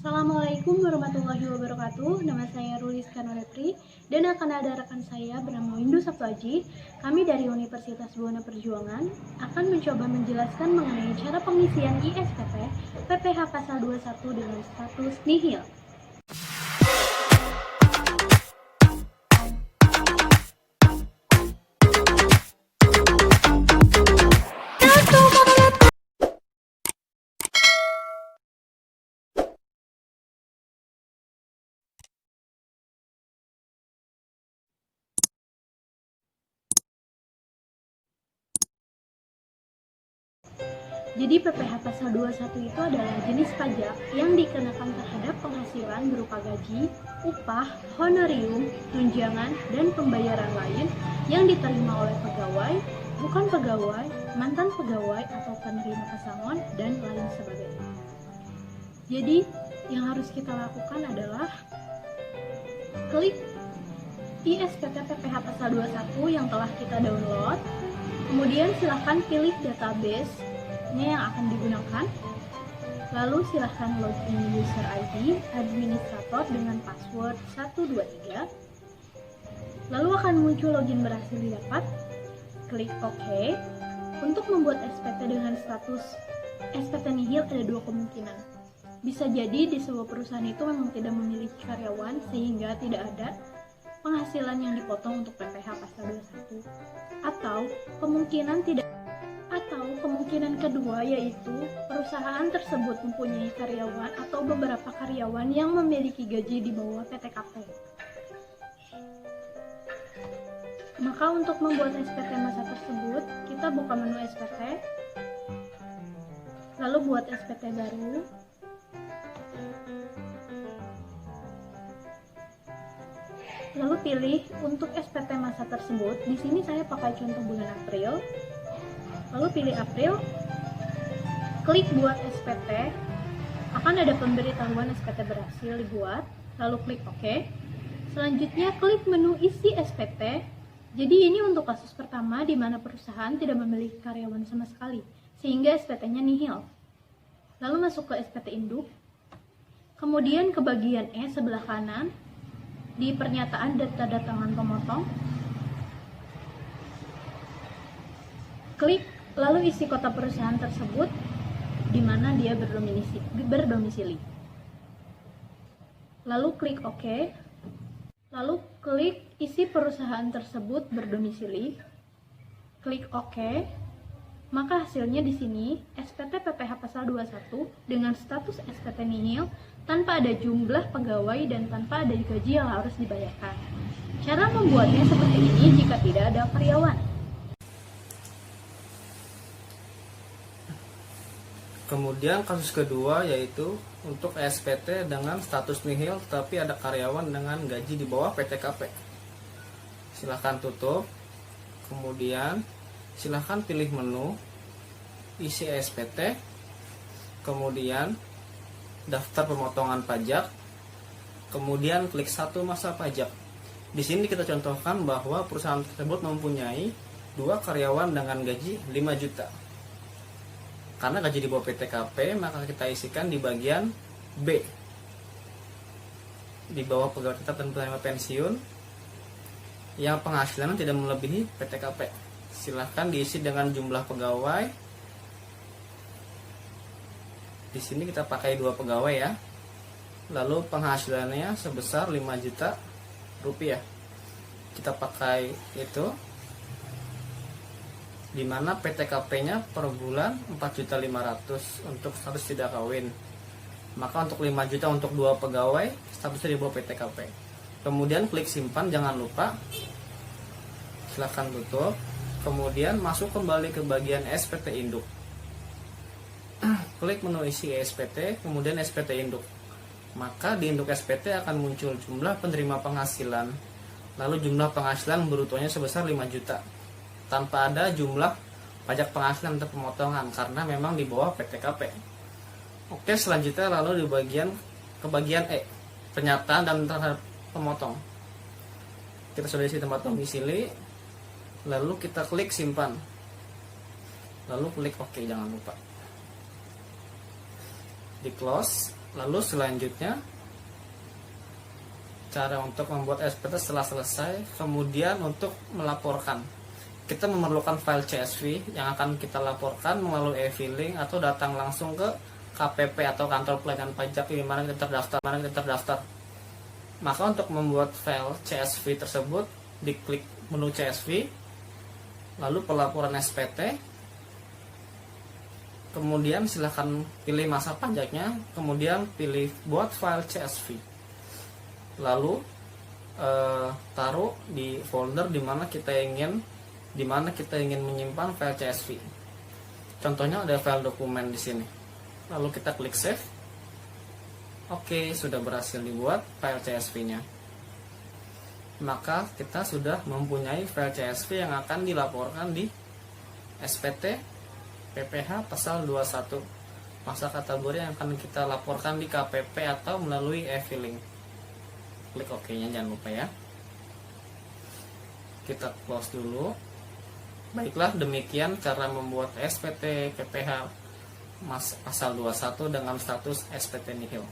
Assalamualaikum warahmatullahi wabarakatuh. Nama saya Rulis Kanurepri dan akan ada rekan saya bernama Windu Sabtuaji. Kami dari Universitas Buana Perjuangan akan mencoba menjelaskan mengenai cara pengisian ISPT PPH pasal 21 dengan status nihil. Jadi PPH pasal 21 itu adalah jenis pajak yang dikenakan terhadap penghasilan berupa gaji, upah, honorium, tunjangan, dan pembayaran lain yang diterima oleh pegawai, bukan pegawai, mantan pegawai atau penerima pesangon, dan lain sebagainya. Jadi yang harus kita lakukan adalah klik ISPT PPH pasal 21 yang telah kita download, kemudian silahkan pilih database yang akan digunakan, lalu silahkan login user ID administrator dengan password 123, lalu akan muncul login berhasil didapat, klik OK. Untuk membuat SPT dengan status SPT nihil ada dua kemungkinan. Bisa jadi di sebuah perusahaan itu memang tidak memiliki karyawan sehingga tidak ada penghasilan yang dipotong untuk PPH pasal 21, atau kemungkinan kedua yaitu perusahaan tersebut mempunyai karyawan atau beberapa karyawan yang memiliki gaji di bawah PTKP. Maka untuk membuat SPT masa tersebut, kita buka menu SPT, lalu buat SPT baru, lalu pilih untuk SPT masa tersebut. Di sini saya pakai contoh bulan April. Lalu pilih April, klik buat SPT, akan ada pemberitahuan SPT berhasil dibuat, lalu klik OK. Selanjutnya klik menu isi SPT. Jadi ini untuk kasus pertama di mana perusahaan tidak memiliki karyawan sama sekali, sehingga SPT-nya nihil. Lalu masuk ke SPT induk, kemudian ke bagian E sebelah kanan, di pernyataan data datangan pemotong, klik lalu isi kota perusahaan tersebut di mana dia berdomisili. Lalu klik OK. Lalu klik isi perusahaan tersebut berdomisili. Klik OK. Maka hasilnya di sini SPT PPH pasal 21 dengan status SPT nihil tanpa ada jumlah pegawai dan tanpa ada gaji yang harus dibayarkan. Cara membuatnya seperti ini jika tidak ada karyawan. Kemudian kasus kedua yaitu untuk SPT dengan status nihil tetapi ada karyawan dengan gaji di bawah PTKP. Silahkan tutup. Kemudian silahkan pilih menu isi SPT. Kemudian daftar pemotongan pajak. Kemudian klik satu masa pajak. Di sini kita contohkan bahwa perusahaan tersebut mempunyai 2 karyawan dengan gaji 5 juta. Karena gaji di bawah PTKP, maka kita isikan di bagian B. Di bawah pegawai tetap dan penerima pensiun yang penghasilan tidak melebihi PTKP. Silahkan diisi dengan jumlah pegawai. Di sini kita pakai 2 pegawai ya. Lalu penghasilannya sebesar 5 juta rupiah. Kita pakai itu, di mana PTKP-nya per bulan 4.500.000 untuk status tidak kawin. Maka untuk 5 juta untuk 2 pegawai, statusnya di bawah PTKP. Kemudian klik simpan, jangan lupa. Silahkan tutup. Kemudian masuk kembali ke bagian SPT induk. Klik menu isi SPT, kemudian SPT induk. Maka di induk SPT akan muncul jumlah penerima penghasilan. Lalu jumlah penghasilan brutonya sebesar 5 juta. Tanpa ada jumlah pajak penghasilan atau pemotongan karena memang di bawah PTKP. Oke, selanjutnya lalu ke bagian E, pernyataan dan terhadap pemotong. Kita sudah isi tempat domisili, lalu kita klik simpan, lalu klik OK, jangan lupa di close. Lalu selanjutnya cara untuk membuat SPT setelah selesai, kemudian untuk melaporkan. Kita memerlukan file CSV yang akan kita laporkan melalui e-filing atau datang langsung ke KPP atau kantor pelayanan pajak di mana kita terdaftar. Maka untuk membuat file CSV tersebut, diklik menu CSV, lalu pelaporan SPT, kemudian silahkan pilih masa pajaknya, kemudian pilih buat file CSV, lalu taruh di folder di mana kita ingin menyimpan file CSV. Contohnya ada file dokumen di sini. Lalu kita klik save. Oke, sudah berhasil dibuat file CSV-nya. Maka kita sudah mempunyai file CSV yang akan dilaporkan di SPT PPH pasal 21, masa kategori yang akan kita laporkan di KPP atau melalui e-filing. Klik OK-nya, jangan lupa ya. Kita close dulu. Baiklah, demikian cara membuat SPT PPH pasal 21 dengan status SPT nihil.